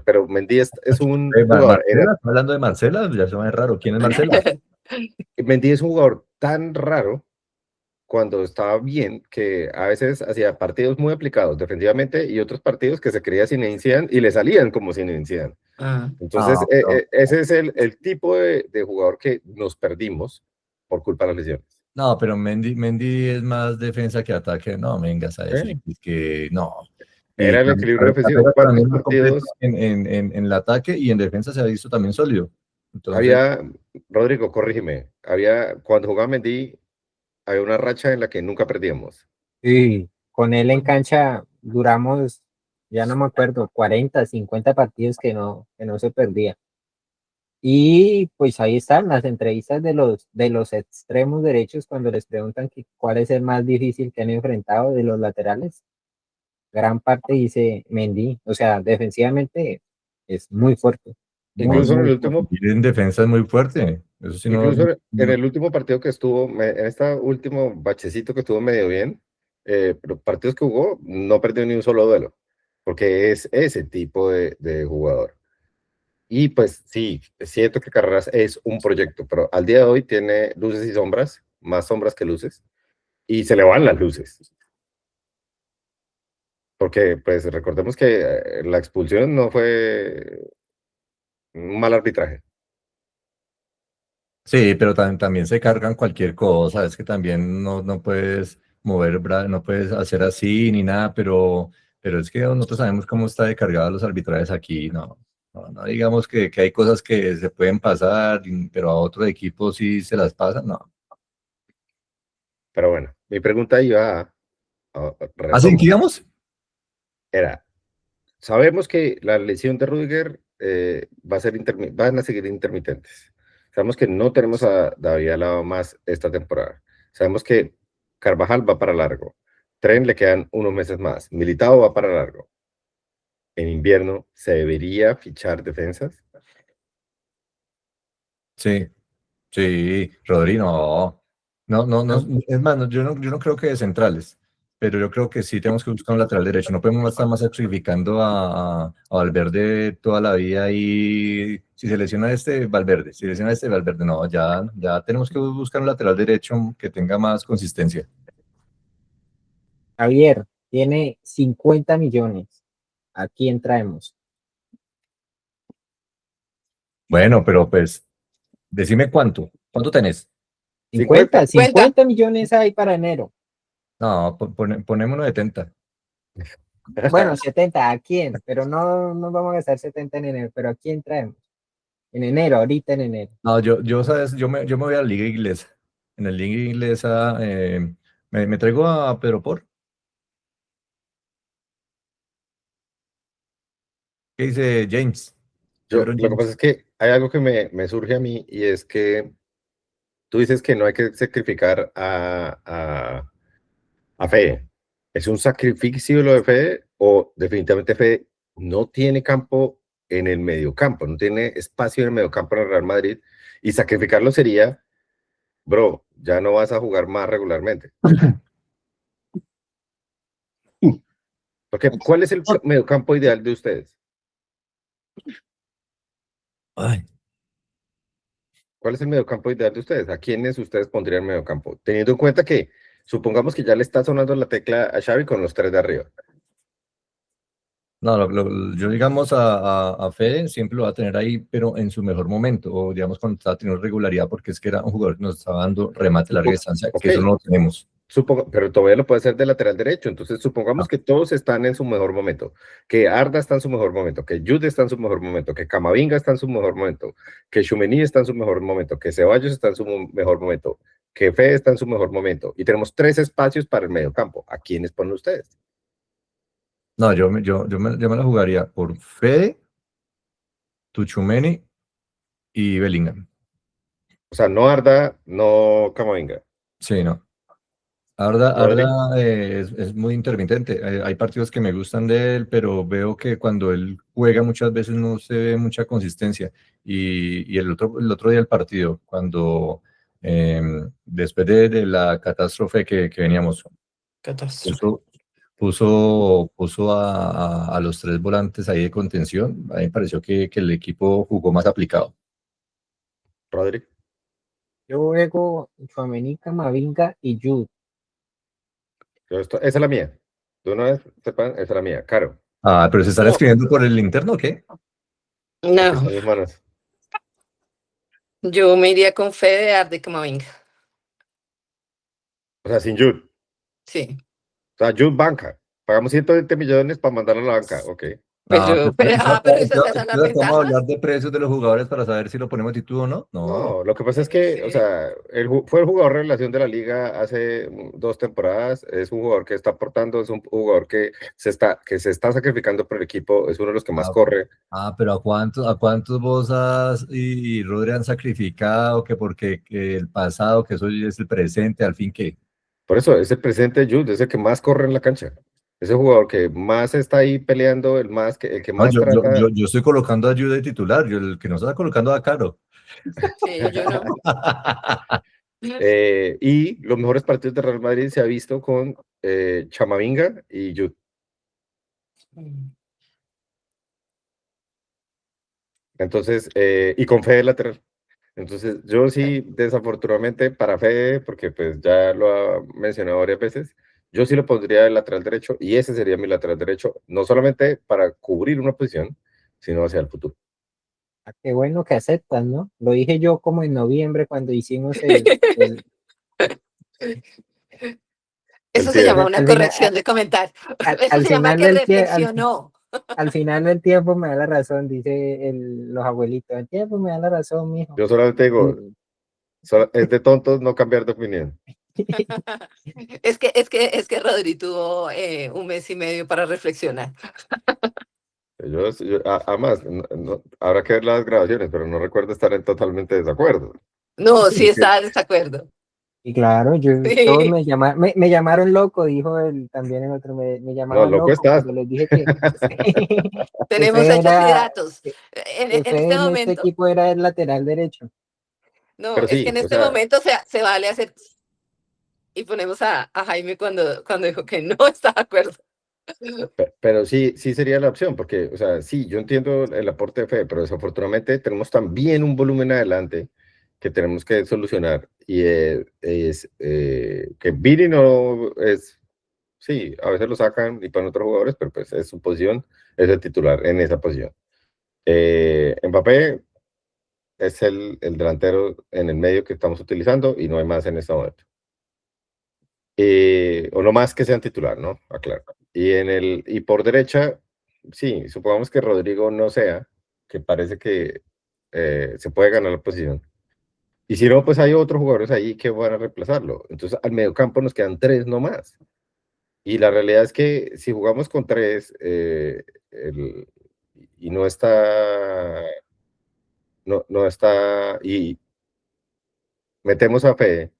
pero Mendy es un jugador, Marcela, ¿está hablando de Marcela? Ya se me es raro. ¿Quién es Marcela? Mendy es un jugador tan raro cuando estaba bien, que a veces hacía partidos muy aplicados defensivamente y otros partidos que se creía Zinedine Zidane y le salían como Zinedine Zidane. Ah, Entonces, No, pero, ese es el tipo de jugador que nos perdimos por culpa de las lesiones. no, pero Mendy es más defensa que ataque. No, vengas a decir que no. Y Era el equilibrio defensivo. ¿Cuántos también muy completo partidos en el ataque y en defensa se ha visto también sólido. Entonces, había, Rodrigo, corrígeme, cuando jugaba Mendy, había una racha en la que nunca perdíamos? Sí, con él en cancha duramos, ya no me acuerdo, 40, 50 partidos que no se perdía. Y pues ahí están las entrevistas de los extremos derechos cuando les preguntan que cuál es el más difícil que han enfrentado de los laterales. Gran parte dice Mendy, o sea, defensivamente es muy fuerte, muy, no, Incluso en muy el fuerte. último, en defensa es muy fuerte. Eso sí, incluso en el último partido que estuvo, en este último bachecito que estuvo medio bien, pero partidos que jugó, no perdió ni un solo duelo, porque es ese tipo de jugador. Y pues sí, es cierto que Carreras es un proyecto, pero al día de hoy tiene luces y sombras, más sombras que luces, y se le van las luces. Porque pues recordemos que la expulsión no fue un mal arbitraje. Sí, pero también se cargan cualquier cosa, es que también no puedes mover, no puedes hacer así ni nada, pero es que nosotros sabemos cómo está de cargada los arbitrajes aquí, no digamos que hay cosas que se pueden pasar, pero a otros equipos sí se las pasan, no. Pero bueno, mi pregunta iba ¿Así retomo, digamos? era, sabemos que la lesión de Rudiger van a seguir intermitentes. Sabemos que no tenemos a David Alaba más esta temporada. Sabemos que Carvajal va para largo. Tren le quedan unos meses más. Militao va para largo. En invierno, ¿se debería fichar defensas? Sí, sí, Rodri, no, No. es más, yo no creo que de centrales, pero yo creo que sí tenemos que buscar un lateral derecho, no podemos estar más sacrificando a Valverde toda la vida y si se lesiona este, Valverde, si lesiona este, Valverde, no, ya tenemos que buscar un lateral derecho que tenga más consistencia. Javier tiene 50 millones. ¿A quién traemos? Bueno, pero pues, decime ¿cuánto tenés? 50, 50. 50 millones hay para enero. No, ponémonos de 70. Bueno, 70, ¿a quién? Pero no vamos a gastar 70 en enero, pero ¿a quién traemos? En enero, ahorita en enero. No, sabes, yo me voy a la liga inglesa. En la liga inglesa me traigo a Pedro Por. ¿Qué dice James? LeBron Lo que pasa James. es que hay algo que me surge a mí y es que tú dices que no hay que sacrificar a Fede. ¿Es un sacrificio lo de Fede o definitivamente Fede no tiene campo en el mediocampo, no tiene espacio en el mediocampo en el Real Madrid y sacrificarlo sería, bro, ya no vas a jugar más regularmente? Porque ¿cuál es el mediocampo ideal de ustedes? Ay, ¿Cuál es el mediocampo ideal de ustedes? ¿A quiénes ustedes pondrían mediocampo? Teniendo en cuenta que supongamos que ya le está sonando la tecla a Xavi con los tres de arriba. no, yo digamos a Fede siempre lo va a tener ahí, pero en su mejor momento, o digamos cuando estaba teniendo regularidad, porque es que era un jugador que nos estaba dando remate a larga distancia, Ok, que eso no lo tenemos. pero todavía lo puede hacer de lateral derecho. Entonces, No, supongamos que todos están en su mejor momento, que Arda está en su mejor momento, que Jude está en su mejor momento, que Camavinga está en su mejor momento, que Tchouaméni está en su mejor momento, que Ceballos está en su mejor momento, que Fede está en su mejor momento. Y tenemos tres espacios para el mediocampo. ¿A quiénes ponen ustedes? no, yo me la jugaría por Fede, Tchouaméni y Bellingham. O sea, no Arda, no Camavinga. Sí, no. Arda Rodri. es muy intermitente. Hay partidos que me gustan de él, pero veo que cuando él juega muchas veces no se ve mucha consistencia. Y el otro día del partido, cuando después de la catástrofe que veníamos, catástrofe. puso, puso a los 3 volantes ahí de contención. A mí me pareció que el equipo jugó más aplicado. Rodri. Yo juego Tchouaméni, Camavinga y Jude. Esa es la mía. De una vez sepan, esa es la mía. Caro. Ah, pero ¿se están No. escribiendo por el interno o qué? Aquí No, están mis manos. yo me iría con Fede de Camavinga. O sea, sin Jude. Sí, O sea, Jude banca. Pagamos 120 millones para mandarlo a la banca. Ok. pero esas son las Vamos a ventajas. hablar de precios de los jugadores para saber si lo ponemos título o no. No. No, lo que pasa es que, o sea, fue el jugador revelación de la liga hace 2 temporadas. Es un jugador que está aportando, es un jugador que se está sacrificando por el equipo, es uno de los que más corre. Pero ¿a cuántos Bozas y Rodri han sacrificado? Que porque que el pasado, que eso ya es el presente, al fin que. Por eso, es el presente de Jude, es el que más corre en la cancha. Es el jugador que más está ahí peleando, el que No, más trata. yo estoy colocando a Jude de titular, el que no se está colocando a Caro. Sí, yo no. Y los mejores partidos de Real Madrid se ha visto con Camavinga y Jude. Entonces, y con Fede lateral. Entonces, yo sí, desafortunadamente, para Fede, porque pues ya lo ha mencionado varias veces, yo sí lo pondría el lateral derecho y ese sería mi lateral derecho, no solamente para cubrir una posición, sino hacia el futuro. Qué bueno que aceptan, ¿no? Lo dije yo como en noviembre cuando hicimos Eso se llama una Al final- corrección de comentario. Eso al se llama final que del reflexionó. al final del tiempo me da la razón, dice los abuelitos. El tiempo me da la razón, mijo. Yo solamente digo, es de tontos no cambiar de opinión. Es que Rodri tuvo 1 mes y medio para reflexionar. Además, habrá que ver las grabaciones, pero no recuerdo estar en totalmente desacuerdo. No, Sí, sí estaba en desacuerdo. Y claro, Sí. todos me llamaron loco, dijo él también el otro, me llamaban No, loco loco estás. cuando les dije que Tenemos Fede hechos y era- datos. En Fede este en este momento, equipo era el lateral derecho. no, Pero es sí, que en o este sea, momento se vale hacer. Y ponemos a Jaime cuando dijo que no está de acuerdo. pero sí sería la opción, porque, o sea, sí, yo entiendo el aporte de Fede, pero desafortunadamente tenemos también un volumen adelante que tenemos que solucionar, y es que Vini no es, sí, a veces lo sacan y ponen otros jugadores, pero pues es su posición, es el titular en esa posición. Mbappé es el delantero en el medio que estamos utilizando y no hay más en este momento. O no más que sean titular, ¿no? Aclaro. Y por derecha, sí, supongamos que Rodrigo no sea, que parece que se puede ganar la posición. Y si no, pues hay otros jugadores ahí que van a reemplazarlo. Entonces, al mediocampo nos quedan 3 no más. Y la realidad es que si jugamos con 3 y no está, no está, y metemos a Fede,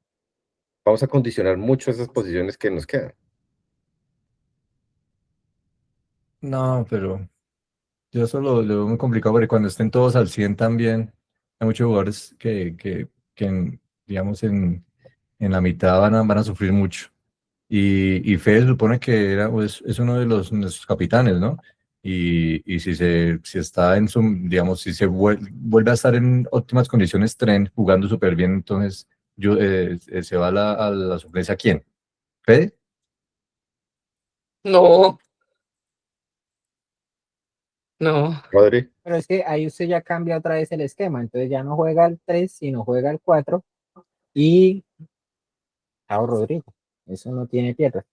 vamos a condicionar mucho esas posiciones que nos quedan. No, pero yo eso lo veo muy complicado porque cuando estén todos al 100 también, hay muchos jugadores que digamos, en la mitad van a sufrir mucho. Y Fede supone que es uno de nuestros capitanes, ¿no? Y si está en su, digamos, si se vuelve a estar en óptimas condiciones, jugando súper bien, entonces se va a la suplencia. ¿A quién? ¿Fede? No. No. Rodri. Pero es que ahí usted ya cambia otra vez el esquema, entonces ya no juega el 3, sino juega el 4 y chao Rodrigo, eso no tiene piedra.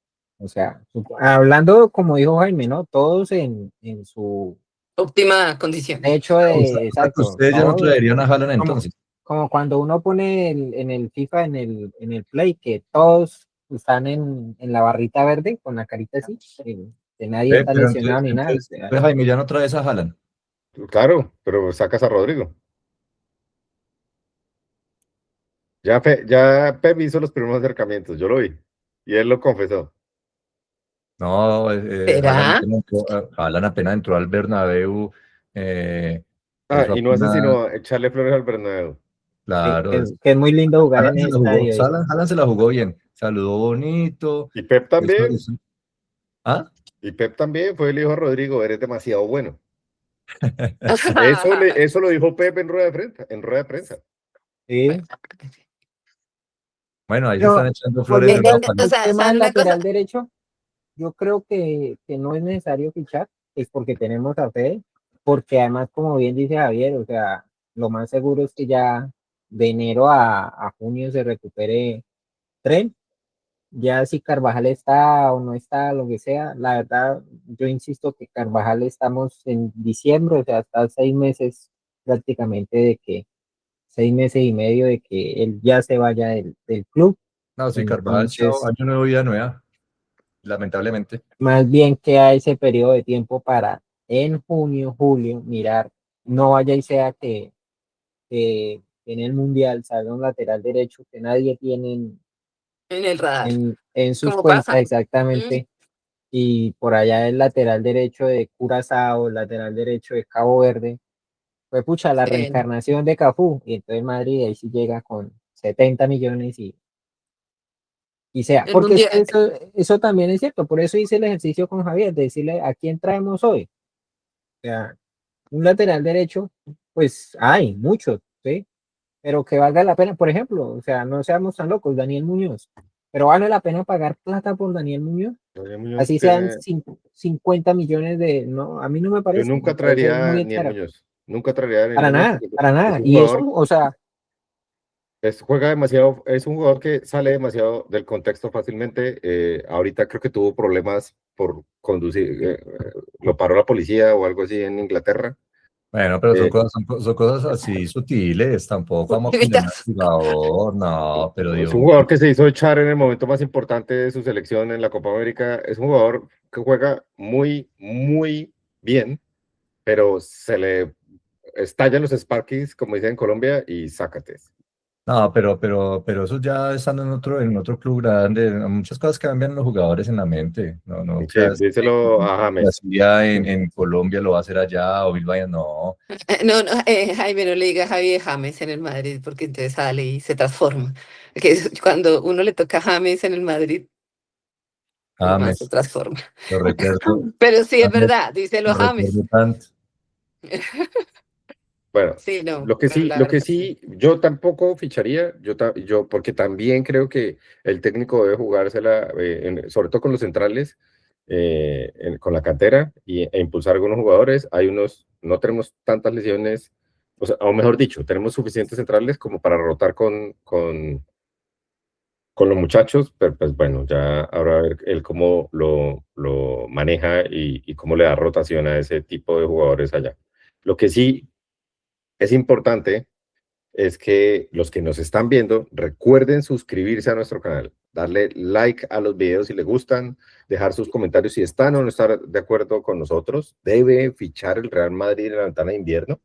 O sea, hablando como dijo Jaime, ¿no? Todos en su Óptima condición. hecho exacto. Ustedes ya no Todos, traerían a Haaland entonces. como cuando uno pone en el FIFA, en el Play, que todos están en la barrita verde con la carita así, que nadie está Pero lesionado ni nada. entonces, Jaime, ya no traes a Haaland. Claro, pero sacas a Rodrigo. Ya Pep hizo los primeros acercamientos, yo lo vi. Y él lo confesó. No, ¿Será? Haaland apenas entró al Bernabéu. Eso Y no hace apenas, sino echarle flores al Bernabéu. claro. Que es muy lindo jugar en Haaland el estadio. Haaland se la jugó bien. Saludó bonito. Y Pep también. ¿Ah? Y Pep también fue el hijo de Rodrigo, eres demasiado bueno. Eso lo dijo Pep en rueda de prensa, Sí. Bueno, ahí se están Pero echando flores de volviendo una O al sea, tema ¿saben del una cosa? lateral derecho, yo creo que no es necesario fichar, es porque tenemos a Fede, porque además, como bien dice Javier, o sea, lo más seguro es que ya de enero a junio se recupere Tren. Ya si Carvajal está o no está, lo que sea, la verdad, yo insisto que Carvajal estamos en diciembre, o sea, hasta 6 meses prácticamente 6 meses y medio de que él ya se vaya del club. No, sí, Carvajal, chao, Entonces, año nuevo, vida nueva, lamentablemente. más bien queda ese periodo de tiempo para en junio, julio, mirar, no vaya y sea que en el Mundial salga un lateral derecho que nadie tiene En el radar, en sus como cuentas pasa. exactamente, y por allá el lateral derecho de Curazao, el lateral derecho de Cabo Verde, fue pucha, la Sí. reencarnación de Cafú, y entonces Madrid ahí sí llega con 70 millones y sea, El porque es que mundial. eso también es cierto, por eso hice el ejercicio con Javier, de decirle a quién traemos hoy. O sea, un lateral derecho, pues hay muchos, ¿sí? Pero que valga la pena, por ejemplo, o sea, no seamos tan locos, Daniel Muñoz, pero vale la pena pagar plata por Daniel Muñoz, Daniel Muñoz así sean tiene, 50 millones no, a mí no yo me nunca parece traería a muy Daniel exagerado, Muñoz, nunca traería a Daniel Muñoz porque para es nada, un y eso, jugador, o sea, juega demasiado, es un jugador que sale demasiado del contexto fácilmente. Ahorita creo que tuvo problemas por conducir, lo paró la policía o algo así en Inglaterra. Bueno, pero Eh, son cosas así sutiles, tampoco vamos a condenar al jugador, no, pero es Dios un mío. jugador que se hizo echar en el momento más importante de su selección en la Copa América. Es un jugador que juega muy, muy bien, pero se le estallan los Sparkies, como dicen en Colombia, y sácates. No, pero eso ya estando en otro club grande, muchas cosas cambian los jugadores en la mente, no, no Sí, creas que díselo a lo James. hacía en Colombia lo va a hacer allá o Bilbao, no, No, no, Jaime, no le diga a Javi de James en el Madrid, porque entonces sale y se transforma. Cuando uno le toca a James en el Madrid, el man se James, transforma. lo recuerdo, Pero sí es James, verdad, díselo a lo James. recuerdo tanto. Bueno, Sí, no, pero la lo que verdad sí. sí, yo tampoco ficharía, porque también creo que el técnico debe jugársela, sobre todo con los centrales, con la cantera e impulsar algunos jugadores. No tenemos tantas lesiones, o sea, o mejor dicho, tenemos suficientes centrales como para rotar con los muchachos, pero pues bueno, ya habrá ver él cómo lo maneja y cómo le da rotación a ese tipo de jugadores allá. Lo que sí es importante es que los que nos están viendo recuerden suscribirse a nuestro canal, darle like a los videos si les gustan, dejar sus comentarios si están o no están de acuerdo con nosotros, debe fichar el Real Madrid en la ventana de invierno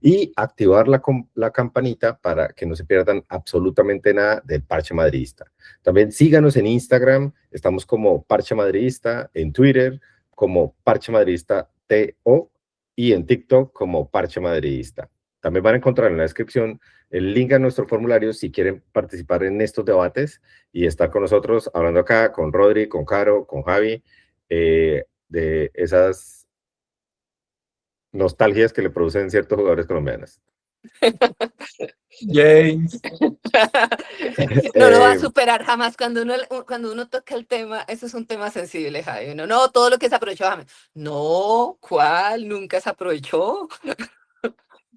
y activar la campanita para que no se pierdan absolutamente nada del Parche Madridista. También síganos en Instagram, estamos como Parche Madridista, en Twitter como Parche Madridista TO y en TikTok como Parche Madridista. También van a encontrar en la descripción el link a nuestro formulario si quieren participar en estos debates y estar con nosotros hablando acá con Rodri, con Caro, con Javi, de esas nostalgias que le producen ciertos jugadores colombianos. James, No lo va a Eh, superar jamás cuando uno toca el tema. Eso es un tema sensible, Javi. No, todo lo que se aprovechó James. No, ¿cuál? Nunca se aprovechó.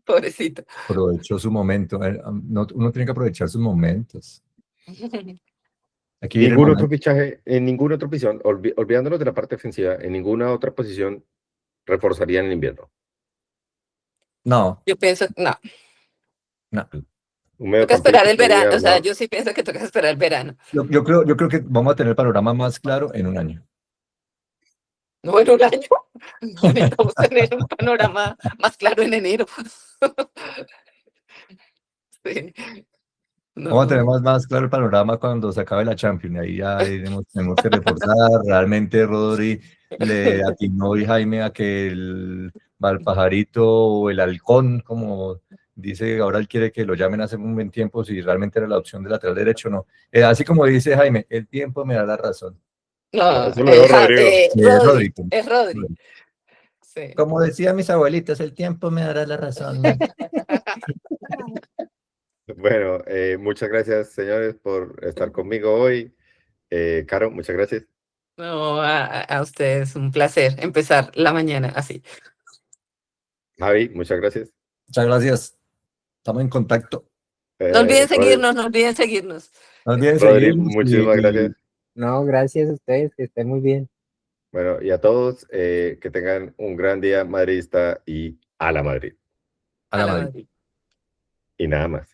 Pobrecito. aprovechó su momento, uno tiene que aprovechar sus momentos, hay que vivir el ningún otro momento. fichaje, en ninguna otra posición, olvidándonos de la parte ofensiva, en ninguna otra posición reforzarían el invierno. No, Yo pienso, no, no. Un toca esperar mediocampista el por ahí verano. O sea, armado. yo sí pienso que toca esperar el verano. Yo creo que vamos a tener el panorama más claro en un año. No en un año. No necesitamos tener un panorama más claro en enero. Sí, Vamos a tener no. más claro el panorama cuando se acabe la Champions. Ahí ya tenemos que reforzar. Realmente Rodri le atinó y Jaime a que el Valpajarito o el Halcón, como dice, ahora él quiere que lo llamen hace un buen tiempo, si realmente era la opción de lateral derecho o no. Así como dice Jaime, el tiempo me da la razón. No, Eso lo dijo Rodrigo. Rodri, es Rodri. Sí. Como decían mis abuelitos, el tiempo me dará la razón. ¿No? Bueno, muchas gracias, señores, por estar conmigo hoy. Caro, muchas gracias. No, a ustedes, un placer empezar la mañana así. Javi, muchas gracias. Muchas gracias. Estamos en contacto. No olviden Rodri, seguirnos, no olviden seguirnos. No olviden Rodri, seguirnos muchísimas gracias. No, gracias a ustedes, que estén muy bien. Bueno, y a todos, que tengan un gran día madridista y a la Madrid. a la A la Madrid. Madrid. Y nada más.